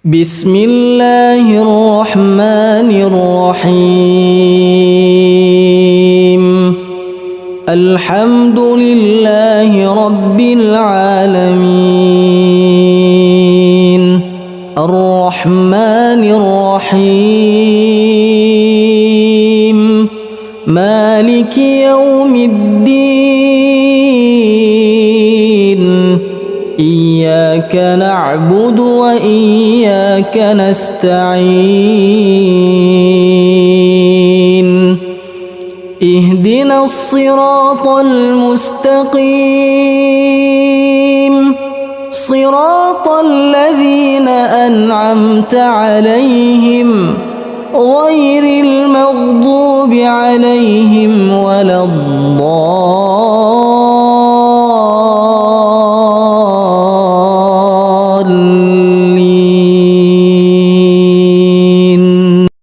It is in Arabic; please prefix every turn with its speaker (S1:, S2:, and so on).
S1: بسم الله الرحمن الرحيم الحمد لله رب العالمين الرحمن الرحيم مالك يوم الدين إياك نعبد وإياك نستعين اهدنا الصراط المستقيم صراط الذين أنعمت عليهم غير المغضوب عليهم ولا الضالين